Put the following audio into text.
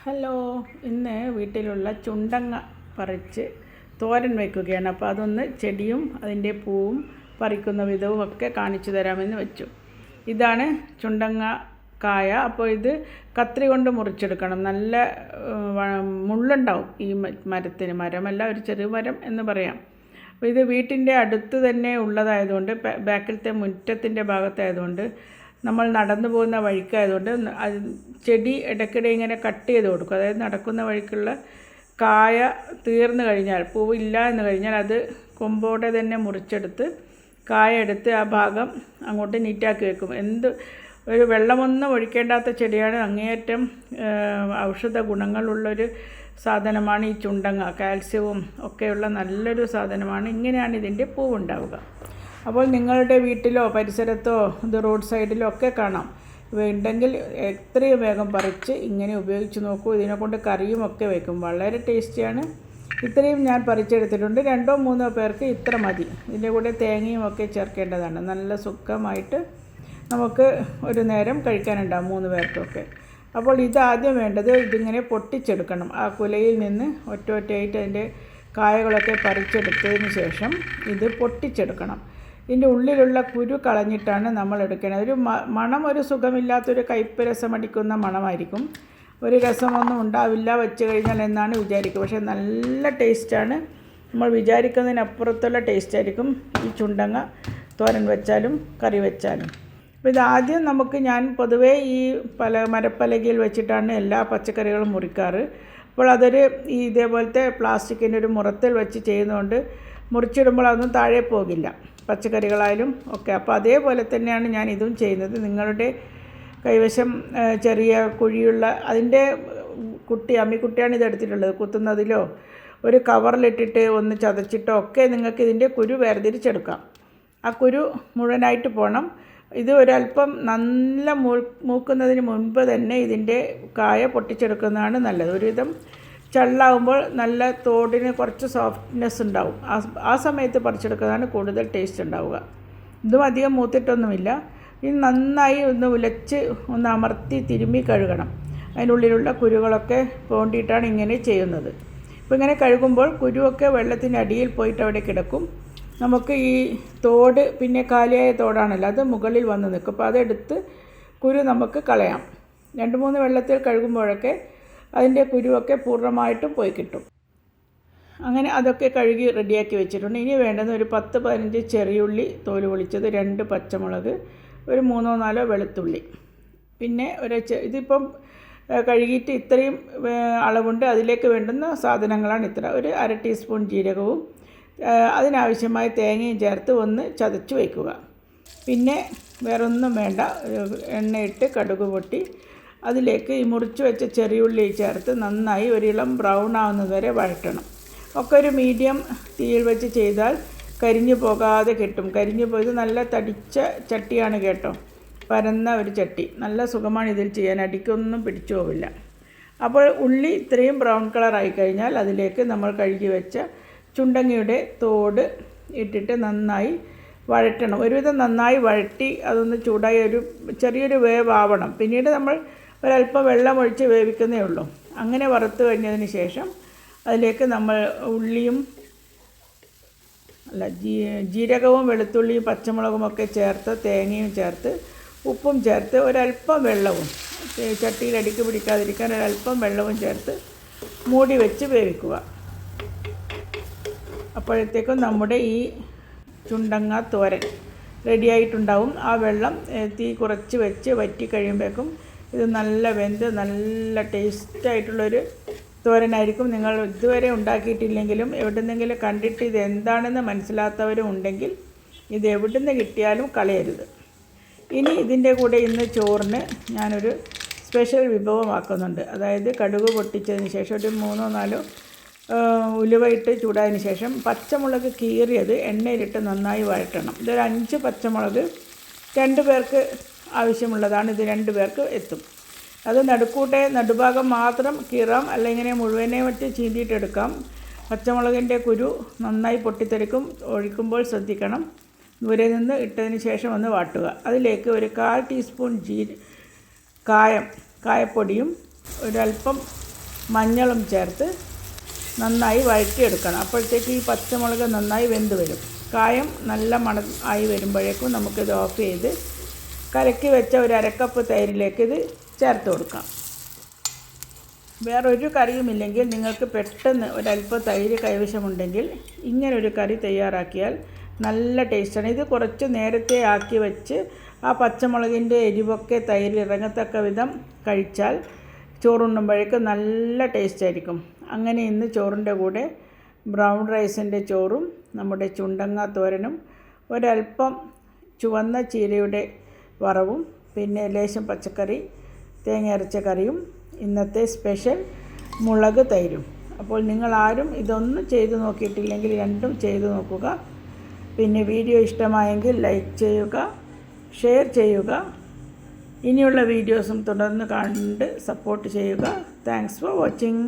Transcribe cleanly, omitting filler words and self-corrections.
Hello, ഇന്ന് വീട്ടിലുള്ള ചുണ്ടങ്ങ പറിച്ച് തോരൻ വയ്ക്കുകയാണ്. അപ്പോൾ അതൊന്ന് ചെടിയും അതിൻ്റെ പൂവും പറിക്കുന്ന വിധവും ഒക്കെ കാണിച്ചു തരാമെന്ന് വെച്ചു. ഇതാണ് ചുണ്ടങ്ങ കായ. അപ്പോൾ ഇത് കത്രി കൊണ്ട് മുറിച്ചെടുക്കണം. നല്ല മുള്ളുണ്ടാവും ഈ മരത്തിന്. മരമല്ല, ഒരു ചെറിയ മരം എന്ന് പറയാം. അപ്പോൾ ഇത് വീട്ടിൻ്റെ അടുത്ത് തന്നെ ഉള്ളതായതുകൊണ്ട്, ബാക്കിലത്തെ മുറ്റത്തിൻ്റെ ഭാഗത്തായതുകൊണ്ട്, നമ്മൾ നടന്നു പോകുന്ന വഴിക്കായതുകൊണ്ട് ചെടി ഇടയ്ക്കിടെ ഇങ്ങനെ കട്ട് ചെയ്ത് കൊടുക്കും. അതായത് നടക്കുന്ന വഴിക്കുള്ള കായ തീർന്നു കഴിഞ്ഞാൽ, പൂവില്ല എന്ന് കഴിഞ്ഞാൽ അത് കൊമ്പോടെ തന്നെ മുറിച്ചെടുത്ത് കായ എടുത്ത് ആ ഭാഗം അങ്ങോട്ട് നീറ്റാക്കി വെക്കും. ഒരു വെള്ളമൊന്നും ഒഴിക്കേണ്ടാത്ത ചെടിയാണ്. അങ്ങേയറ്റം ഔഷധ ഗുണങ്ങളുള്ളൊരു സാധനമാണ് ഈ ചുണ്ടങ്ങ. കാൽസ്യവും ഒക്കെയുള്ള നല്ലൊരു സാധനമാണ്. ഇങ്ങനെയാണ് ഇതിൻ്റെ പൂവുണ്ടാവുക. അപ്പോൾ നിങ്ങളുടെ വീട്ടിലോ പരിസരത്തോ ഇത് റോഡ് സൈഡിലോ ഒക്കെ കാണാം. ഉണ്ടെങ്കിൽ എത്രയും വേഗം പറിച്ച് ഇങ്ങനെ ഉപയോഗിച്ച് നോക്കൂ. ഇതിനെക്കൊണ്ട് കറിയും ഒക്കെ വയ്ക്കും. വളരെ ടേസ്റ്റിയാണ്. ഇത്രയും ഞാൻ പറിച്ചെടുത്തിട്ടുണ്ട്. 2-3 പേർക്ക് ഇത്ര മതി. ഇതിൻ്റെ കൂടെ തേങ്ങയും ഒക്കെ ചേർക്കേണ്ടതാണ്. നല്ല സുഖമായിട്ട് നമുക്ക് ഒരു നേരം കഴിക്കാനുണ്ടാകും 3 പേർക്കൊക്കെ. അപ്പോൾ ഇതാദ്യം വേണ്ടത് ഇതിങ്ങനെ പൊട്ടിച്ചെടുക്കണം. ആ കുലയിൽ നിന്ന് ഒറ്റയായിട്ട് അതിൻ്റെ കായകളൊക്കെ പറിച്ചെടുത്തതിന് ശേഷം ഇത് പൊട്ടിച്ചെടുക്കണം. ഇതിൻ്റെ ഉള്ളിലുള്ള കുരു കളഞ്ഞിട്ടാണ് നമ്മൾ എടുക്കേണ്ടത്. ഒരു സുഖമില്ലാത്തൊരു കയ്പ്പ് രസമടിക്കുന്ന മണമായിരിക്കും. ഒരു രസമൊന്നും ഉണ്ടാവില്ല വെച്ച് കഴിഞ്ഞാൽ എന്നാണ് വിചാരിക്കുക. പക്ഷേ നല്ല ടേസ്റ്റാണ്. നമ്മൾ വിചാരിക്കുന്നതിനപ്പുറത്തുള്ള ടേസ്റ്റായിരിക്കും ഈ ചുണ്ടങ്ങ തോരൻ വെച്ചാലും കറി വെച്ചാലും. അപ്പോൾ ഇതാദ്യം ഞാൻ പൊതുവേ ഈ മരപ്പലകയിൽ വെച്ചിട്ടാണ് എല്ലാ പച്ചക്കറികളും മുറിക്കാറ്. അപ്പോൾ ഇതേപോലത്തെ പ്ലാസ്റ്റിക്കിൻ്റെ ഒരു മുറത്തിൽ വെച്ച് ചെയ്യുന്നതുകൊണ്ട് മുറിച്ചിടുമ്പോൾ അതൊന്നും താഴെ പോകില്ല, പച്ചക്കറികളായാലും ഒക്കെ. അപ്പോൾ അതേപോലെ തന്നെയാണ് ഞാൻ ഇതും ചെയ്യുന്നത്. നിങ്ങളുടെ കൈവശം ചെറിയ കുഴിയുള്ള അതിൻ്റെ അമ്മിക്കുട്ടിയാണ് ഇതെടുത്തിട്ടുള്ളത്. കുത്തുന്നതിലോ ഒരു കവറിലിട്ടിട്ട് ഒന്ന് ചതച്ചിട്ടോ ഒക്കെ നിങ്ങൾക്ക് ഇതിൻ്റെ കുരു വേർതിരിച്ചെടുക്കാം. ആ കുരു മുഴുവനായിട്ട് പോകണം. ഇത് ഒരല്പം നല്ല മൂക്കുന്നതിന് മുൻപ് തന്നെ ഇതിൻ്റെ കായ പൊട്ടിച്ചെടുക്കുന്നതാണ് നല്ലത്. ഒരുവിധം ചള്ളാകുമ്പോൾ നല്ല തോടിന് കുറച്ച് സോഫ്റ്റ്നെസ് ഉണ്ടാവും. ആ സമയത്ത് പറിച്ചെടുക്കുന്നതാണ് കൂടുതൽ ടേസ്റ്റ് ഉണ്ടാവുക. ഇതും അധികം മൂത്തിട്ടൊന്നുമില്ല. ഇത് നന്നായി ഒന്ന് ഉലച്ച് ഒന്ന് അമർത്തി തിരുമ്മി കഴുകണം. അതിനുള്ളിലുള്ള കുരുകളൊക്കെ പോണ്ടിയിട്ടാണ് ഇങ്ങനെ ചെയ്യുന്നത്. അപ്പോൾ ഇങ്ങനെ കഴുകുമ്പോൾ കുരുവൊക്കെ വെള്ളത്തിൻ്റെ അടിയിൽ പോയിട്ട് അവിടെ കിടക്കും. നമുക്ക് ഈ തോട് പിന്നെ കാലിയായ തോടാണല്ലോ, അത് മുകളിൽ വന്ന് നിൽക്കും. അപ്പോൾ അതെടുത്ത് കുരു നമുക്ക് കളയാം. 2-3 വെള്ളത്തിൽ കഴുകുമ്പോഴൊക്കെ അതിൻ്റെ കുരുവൊക്കെ പൂർണ്ണമായിട്ടും പോയി കിട്ടും. അങ്ങനെ അതൊക്കെ കഴുകി റെഡിയാക്കി വെച്ചിട്ടുണ്ട്. ഇനി വേണ്ടത് ഒരു 10-15 ചെറിയുള്ളി തോല് പൊളിച്ചത്, 2 പച്ചമുളക്, ഒരു 3-4 വെളുത്തുള്ളി, പിന്നെ ഇതിപ്പം കഴുകിയിട്ട് ഇത്രയും അളവുണ്ട്. അതിലേക്ക് വേണ്ടുന്ന സാധനങ്ങളാണ് ഇത്ര. ഒരു 1/2 ടീസ്പൂൺ ജീരകവും അതിനാവശ്യമായ തേങ്ങയും ചേർത്ത് ഒന്ന് ചതച്ച് വയ്ക്കുക. പിന്നെ വേറൊന്നും വേണ്ട. എണ്ണയിട്ട് കടുക് പൊട്ടി അതിലേക്ക് ഈ മുറിച്ച് വെച്ച ചെറിയുള്ളി ചേർത്ത് നന്നായി ഒരു ഇളം ബ്രൗൺ ആവുന്നത് വരെ വഴറ്റണം. ഒക്കെ ഒരു മീഡിയം തീയിൽ വെച്ച് ചെയ്താൽ കരിഞ്ഞു പോകാതെ കിട്ടും. കരിഞ്ഞു പോയത് നല്ല തടിച്ച ചട്ടിയാണ് കേട്ടോ, പരന്ന ഒരു ചട്ടി. നല്ല സുഖമാണ് ഇതിൽ ചെയ്യാൻ, അടിക്കൊന്നും പിടിച്ചു പോവില്ല. അപ്പോൾ ഉള്ളി ഇത്രയും ബ്രൗൺ കളറായി കഴിഞ്ഞാൽ അതിലേക്ക് നമ്മൾ കഴുകി വെച്ച ചുണ്ടങ്ങയുടെ തോട് ഇട്ടിട്ട് നന്നായി വഴറ്റണം. ഒരുവിധം നന്നായി വഴറ്റി അതൊന്ന് ചൂടായി ചെറിയൊരു വേവാവണം. പിന്നീട് നമ്മൾ ഒരല്പം വെള്ളമൊഴിച്ച് വേവിക്കുന്നേ ഉള്ളൂ. അങ്ങനെ വറുത്ത് കഴിഞ്ഞതിന് ശേഷം അതിലേക്ക് നമ്മൾ ജീരകവും വെളുത്തുള്ളിയും പച്ചമുളകും ഒക്കെ ചേർത്ത് തേങ്ങയും ചേർത്ത് ഉപ്പും ചേർത്ത് ഒരല്പം വെള്ളവും, ചട്ടിയിൽ അടിക്ക് പിടിക്കാതിരിക്കാൻ ഒരല്പം വെള്ളവും ചേർത്ത് മൂടി വെച്ച് വേവിക്കുക. അപ്പോഴത്തേക്കും നമ്മുടെ ഈ ചുണ്ടങ്ങ തോരൻ റെഡിയായിട്ടുണ്ടാവും. ആ വെള്ളം തീ കുറച്ച് വെച്ച് വറ്റി കഴിയുമ്പോഴേക്കും ഇത് നല്ല വെന്ത് നല്ല ടേസ്റ്റായിട്ടുള്ളൊരു തോരനായിരിക്കും. നിങ്ങൾ ഇതുവരെ ഉണ്ടാക്കിയിട്ടില്ലെങ്കിലും എവിടുന്നെങ്കിലും കണ്ടിട്ട് ഇത് എന്താണെന്ന് മനസ്സിലാത്തവരും ഉണ്ടെങ്കിൽ ഇത് എവിടുന്ന് കിട്ടിയാലും കളയരുത്. ഇനി ഇതിൻ്റെ കൂടെ ഇന്ന് ചോറിന് ഞാനൊരു സ്പെഷ്യൽ വിഭവമാക്കുന്നുണ്ട്. അതായത് കടുക് പൊട്ടിച്ചതിന് ശേഷം ഒരു 3-4 ഉലുവയിട്ട് ചൂടായതിന് ശേഷം പച്ചമുളക് കീറിയത് എണ്ണയിലിട്ട് നന്നായി വഴറ്റണം. ഇതൊരു 5 പച്ചമുളക് 2 പേർക്ക് ആവശ്യമുള്ളതാണ്. ഇത് 2 പേർക്ക് എത്തും. അത് നടുഭാഗം മാത്രം കീറാം, അല്ലെങ്കിൽ ഇങ്ങനെ മുഴുവനെ വെച്ച് ചീന്തിയിട്ടെടുക്കാം. പച്ചമുളകിൻ്റെ കുരു നന്നായി പൊട്ടിത്തെറിക്കും. ഒഴിക്കുമ്പോൾ ശ്രദ്ധിക്കണം. ദൂരെ നിന്ന് ഇട്ടതിന് ശേഷം ഒന്ന് വാട്ടുക. അതിലേക്ക് ഒരു 1/4 ടീസ്പൂൺ കായപ്പൊടിയും ഒരല്പം മഞ്ഞളും ചേർത്ത് നന്നായി വഴറ്റിയെടുക്കണം. അപ്പോഴത്തേക്ക് ഈ പച്ചമുളക് നന്നായി വെന്ത് വരും. കായം നല്ല മണം ആയി വരുമ്പോഴേക്കും നമുക്കിത് ഓഫ് ചെയ്ത് കലക്കി വെച്ച ഒരു അരക്കപ്പ് തൈരിലേക്ക് ഇത് ചേർത്ത് കൊടുക്കാം. വേറൊരു കറിയുമില്ലെങ്കിൽ നിങ്ങൾക്ക് പെട്ടെന്ന് ഒരല്പം തൈര് കൈവശമുണ്ടെങ്കിൽ ഇങ്ങനൊരു കറി തയ്യാറാക്കിയാൽ നല്ല ടേസ്റ്റാണ്. ഇത് കുറച്ച് നേരത്തെ ആക്കി വെച്ച് ആ പച്ചമുളകിൻ്റെ എരിവൊക്കെ തൈരിൽ ഇറങ്ങത്തക്ക വിധം കഴിച്ചാൽ ചോറുണ്ണുമ്പോഴേക്കും നല്ല ടേസ്റ്റായിരിക്കും. അങ്ങനെ ഇന്ന് ചോറിൻ്റെ കൂടെ ബ്രൗൺ റൈസിൻ്റെ ചോറും നമ്മുടെ ചുണ്ടങ്ങ തോരനും ഒരല്പം ചുവന്ന ചീരയുടെ വറവും പിന്നെ ലേശം പച്ചക്കറി തേങ്ങ അരച്ച കറിയും ഇന്നത്തെ സ്പെഷ്യൽ മുളക് തൈരും. അപ്പോൾ നിങ്ങളാരും ഇതൊന്നും ചെയ്തു നോക്കിയിട്ടില്ലെങ്കിൽ രണ്ടും ചെയ്തു നോക്കുക. പിന്നെ വീഡിയോ ഇഷ്ടമായെങ്കിൽ ലൈക്ക് ചെയ്യുക, ഷെയർ ചെയ്യുക. ഇനിയുള്ള വീഡിയോസും തുടർന്ന് കണ്ട് സപ്പോർട്ട് ചെയ്യുക. Thanks for watching.